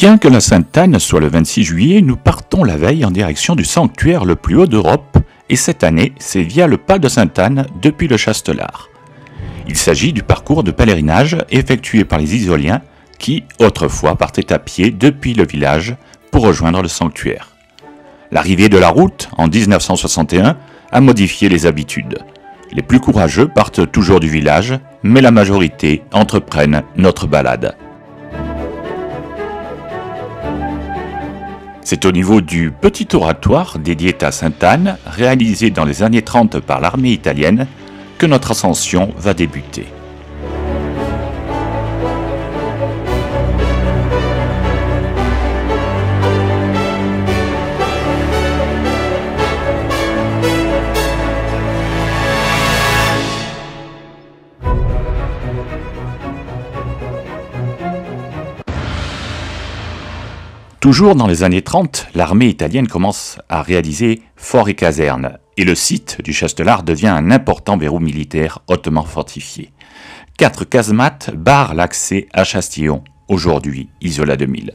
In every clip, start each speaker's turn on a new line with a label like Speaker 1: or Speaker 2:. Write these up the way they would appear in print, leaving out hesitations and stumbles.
Speaker 1: Bien que la Sainte-Anne soit le 26 juillet, nous partons la veille en direction du sanctuaire le plus haut d'Europe, et cette année, c'est via le pas de Sainte-Anne depuis le Chastelar. Il s'agit du parcours de pèlerinage effectué par les Isoliens qui, autrefois, partaient à pied depuis le village pour rejoindre le sanctuaire. L'arrivée de la route, en 1961, a modifié les habitudes. Les plus courageux partent toujours du village, mais la majorité entreprennent notre balade. C'est au niveau du petit oratoire dédié à Sainte-Anne, réalisé dans les années 30 par l'armée italienne, que notre ascension va débuter. Toujours dans les années 30, l'armée italienne commence à réaliser forts et casernes, et le site du Chastelar devient un important verrou militaire hautement fortifié. 4 casemates barrent l'accès à Chastillon, aujourd'hui Isola 2000.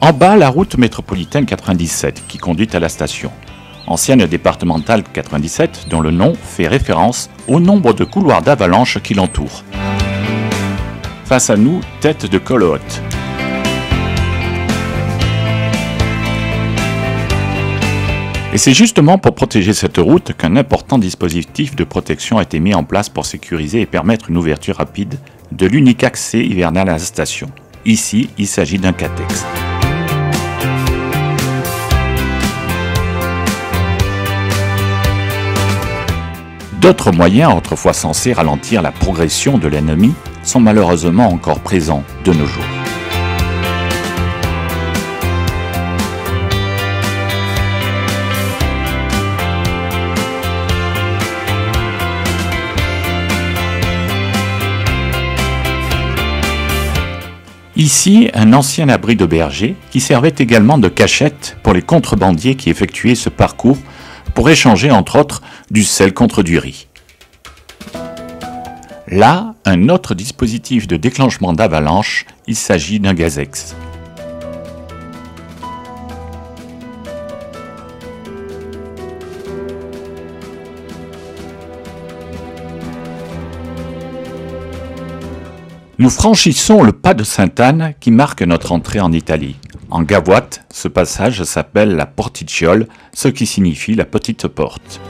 Speaker 1: En bas, la route métropolitaine 97 qui conduit à la station. Ancienne départementale 97 dont le nom fait référence au nombre de couloirs d'avalanche qui l'entourent. Face à nous, tête de Col Haute. Et c'est justement pour protéger cette route qu'un important dispositif de protection a été mis en place pour sécuriser et permettre une ouverture rapide de l'unique accès hivernal à la station. Ici, il s'agit d'un catex. D'autres moyens, autrefois censés ralentir la progression de l'ennemi, sont malheureusement encore présents de nos jours. Ici, un ancien abri de berger qui servait également de cachette pour les contrebandiers qui effectuaient ce parcours pour échanger entre autres du sel contre du riz. Là, un autre dispositif de déclenchement d'avalanche, il s'agit d'un gazex. Nous franchissons le pas de Sainte-Anne qui marque notre entrée en Italie. En gavoite, ce passage s'appelle la Porticciole, ce qui signifie la petite porte.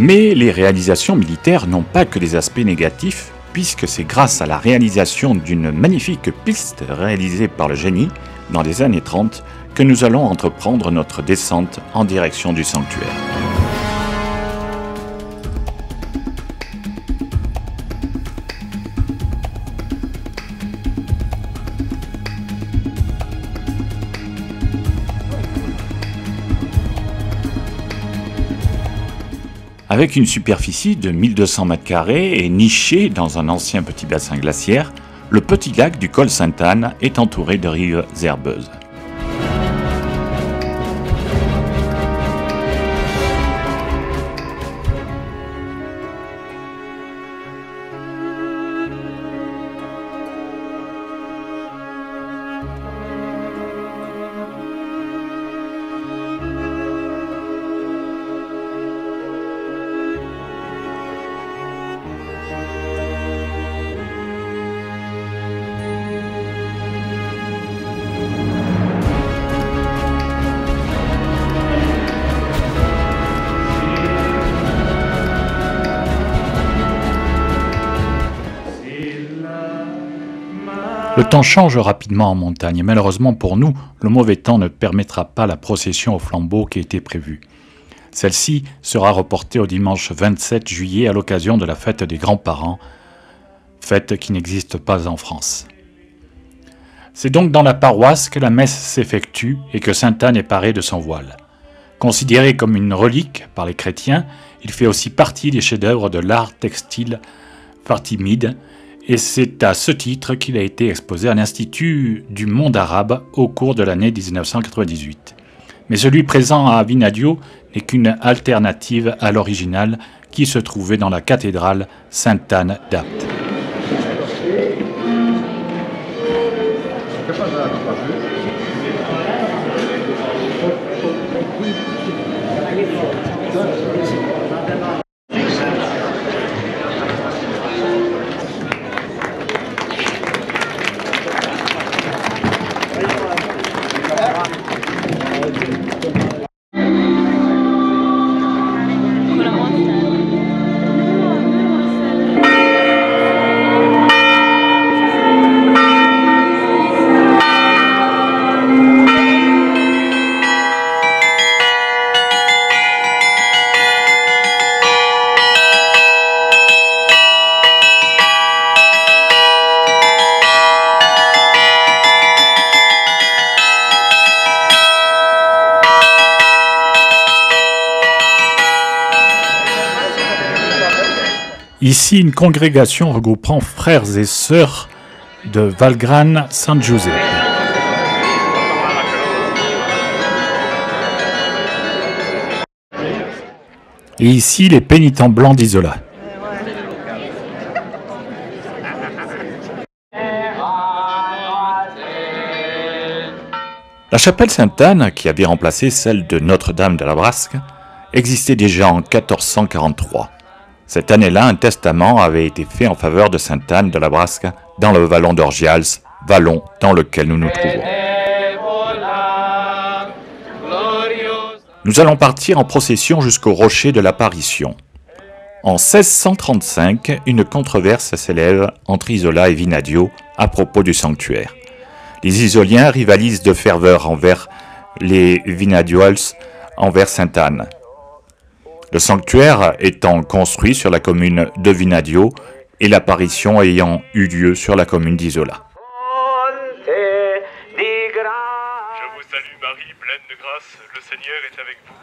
Speaker 1: Mais les réalisations militaires n'ont pas que des aspects négatifs, puisque c'est grâce à la réalisation d'une magnifique piste réalisée par le génie dans les années 30 que nous allons entreprendre notre descente en direction du sanctuaire. Avec une superficie de 1200 m² et niché dans un ancien petit bassin glaciaire, le petit lac du col Sainte-Anne est entouré de rives herbeuses. Le temps change rapidement en montagne et malheureusement pour nous, le mauvais temps ne permettra pas la procession au flambeau qui était prévue. Celle-ci sera reportée au dimanche 27 juillet à l'occasion de la fête des grands-parents, fête qui n'existe pas en France. C'est donc dans la paroisse que la messe s'effectue et que Sainte Anne est parée de son voile. Considéré comme une relique par les chrétiens, il fait aussi partie des chefs-d'œuvre de l'art textile fatimide, et c'est à ce titre qu'il a été exposé à l'Institut du monde arabe au cours de l'année 1998. Mais celui présent à Vinadio n'est qu'une alternative à l'original qui se trouvait dans la cathédrale Sainte-Anne d'Apt. Ici, une congrégation regroupant frères et sœurs de Valgrane San Giuseppe. Et ici, les pénitents blancs d'Isola. La chapelle Sainte-Anne, qui avait remplacé celle de Notre-Dame de la Brasque, existait déjà en 1443. Cette année-là, un testament avait été fait en faveur de Sainte-Anne de la Brasque dans le vallon d'Orgials, vallon dans lequel nous nous trouvons. Nous allons partir en procession jusqu'au rocher de l'apparition. En 1635, une controverse s'élève entre Isola et Vinadio à propos du sanctuaire. Les Isoliens rivalisent de ferveur envers les Vinadiols, envers Sainte-Anne. Le sanctuaire étant construit sur la commune de Vinadio et l'apparition ayant eu lieu sur la commune d'Isola.
Speaker 2: Je vous salue Marie, pleine de grâce, le Seigneur est avec vous.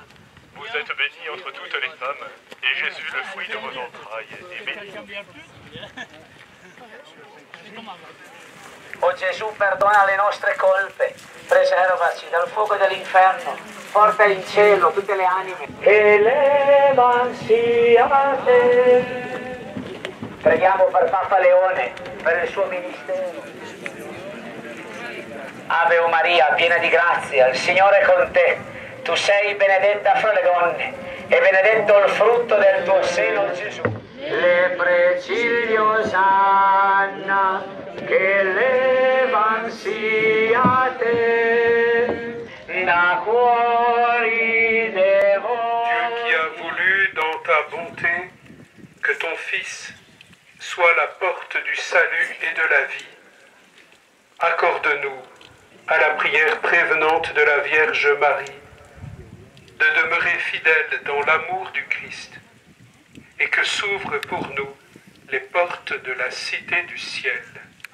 Speaker 2: Vous êtes bénie entre toutes les femmes, et Jésus, le fruit de vos entrailles, est béni.
Speaker 3: O Gesù, perdona le nostre colpe, preservaci dal fuoco dell'inferno, porta in cielo tutte le anime. Elevansi a te. Preghiamo per Papa Leone, per il suo ministero. Ave o Maria, piena di grazia, il Signore è con te. Tu sei benedetta fra le donne, e benedetto il frutto del tuo seno, Gesù. Le precilio Sanna, che levansi a te, da cuori devo.
Speaker 2: Dieu qui a voulu dans ta bonté que ton Fils soit la porte du salut et de la vie, accorde-nous, à la prière prévenante de la Vierge Marie, de demeurer fidèles dans l'amour du Christ, et que s'ouvrent pour nous les portes de la cité du ciel.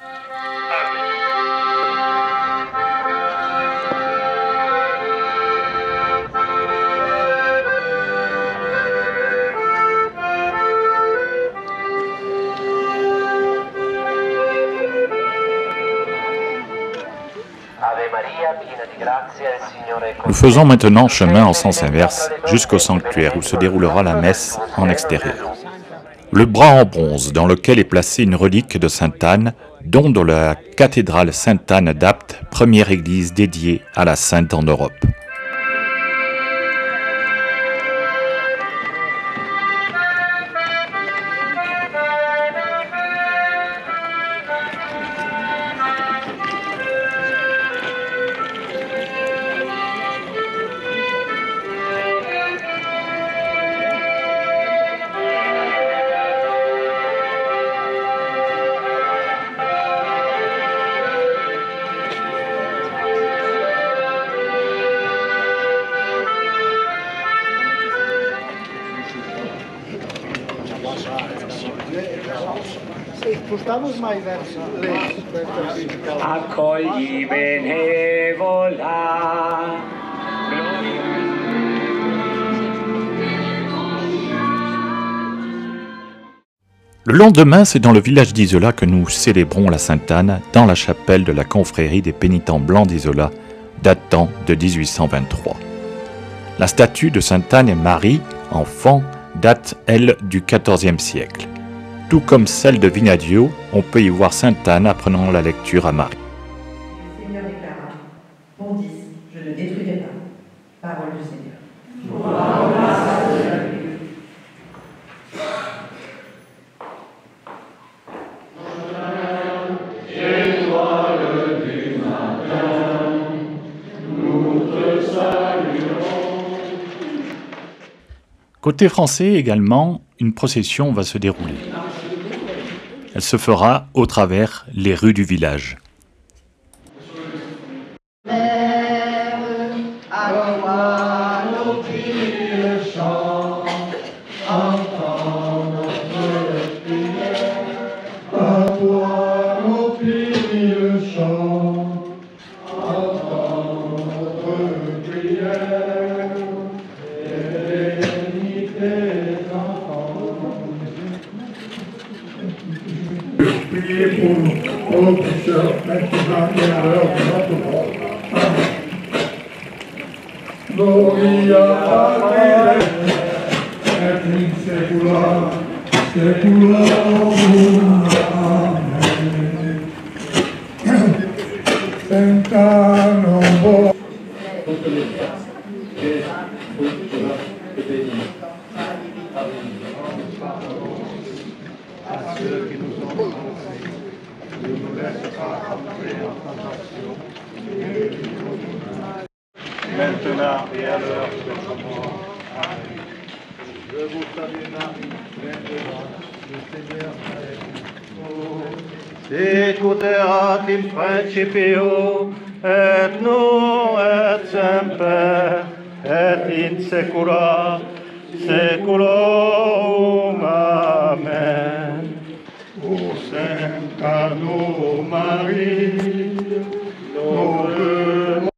Speaker 2: Amen.
Speaker 1: Nous faisons maintenant chemin en sens inverse jusqu'au sanctuaire où se déroulera la messe en extérieur. Le bras en bronze dans lequel est placée une relique de Sainte-Anne, dont de la cathédrale Sainte-Anne d'Apt, première église dédiée à la Sainte en Europe.
Speaker 4: Spostavo mai verso l'est.
Speaker 3: Accogli benevola.
Speaker 1: Le lendemain, c'est dans le village d'Isola que nous célébrons la Sainte-Anne dans la chapelle de la confrérie des pénitents blancs d'Isola, datant de 1823. La statue de Sainte-Anne et Marie, enfant, date, elle, du XIVe siècle. Tout comme celle de Vignadio, on peut y voir Sainte-Anne apprenant la lecture à Marie.
Speaker 5: Le Seigneur déclara, bondisse, je ne détruirai pas. Parole du Seigneur.
Speaker 1: Côté français également, une procession va se dérouler. Elle se fera au travers les rues du village.
Speaker 6: Priez pour nos pécheurs, maintenant et à l'heure de notre mort. Amen. Gloria Patri et in secula seculorum. Amen. Sainte-Anne, bon. À ceux qui nous ont envoyés, ne nous laisse pas entrer en tentation, maintenant et à l'heure de notre mort. Amen. Je vous salue Marie, pleine de grâce, le Seigneur est avec vous. Sicut erat in principio, et nun et semper, et in secula seculorum. Amen. Ô Sainte Anne Marie, nos voeux.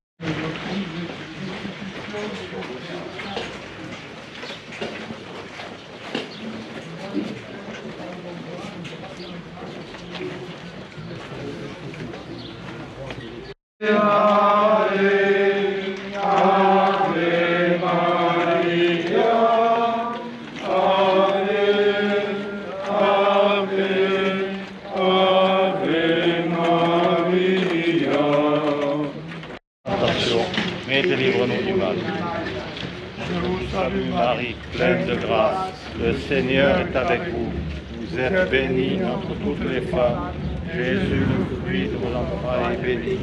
Speaker 6: Mais délivre-nous du mal. Je vous salue Marie, pleine de grâce. Le Seigneur est avec vous. Vous êtes bénie entre toutes les femmes. Jésus, le fruit de vos entrailles, est béni.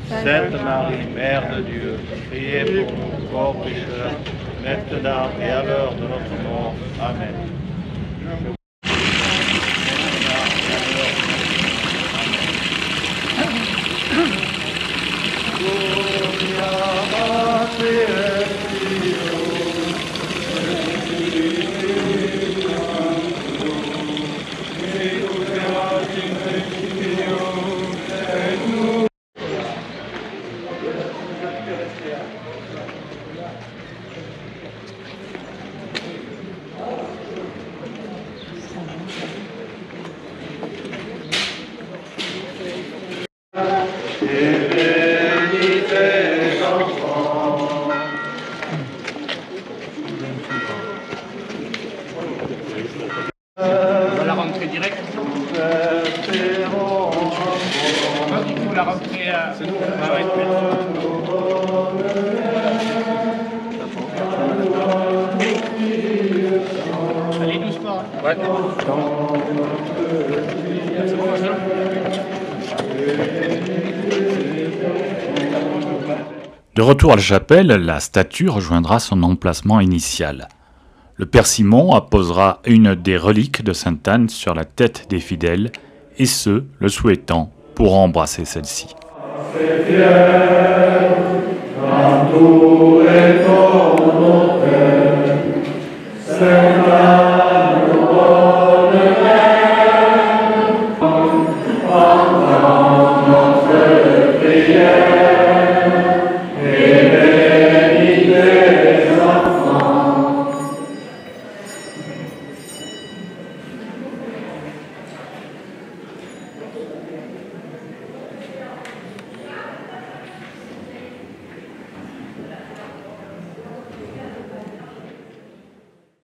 Speaker 6: Sainte Marie, Mère de Dieu, priez pour nous pauvres pécheurs, maintenant et à l'heure de notre mort. Amen.
Speaker 7: On va la rentrer direct. Il faut la rentrer à... C'est nous. Allez doucement. Ouais. C'est bon, ça.
Speaker 1: De retour à la chapelle, la statue rejoindra son emplacement initial. Le Père Simon apposera une des reliques de Sainte-Anne sur la tête des fidèles, et ce, le souhaitant, pour embrasser celle-ci.
Speaker 8: prière.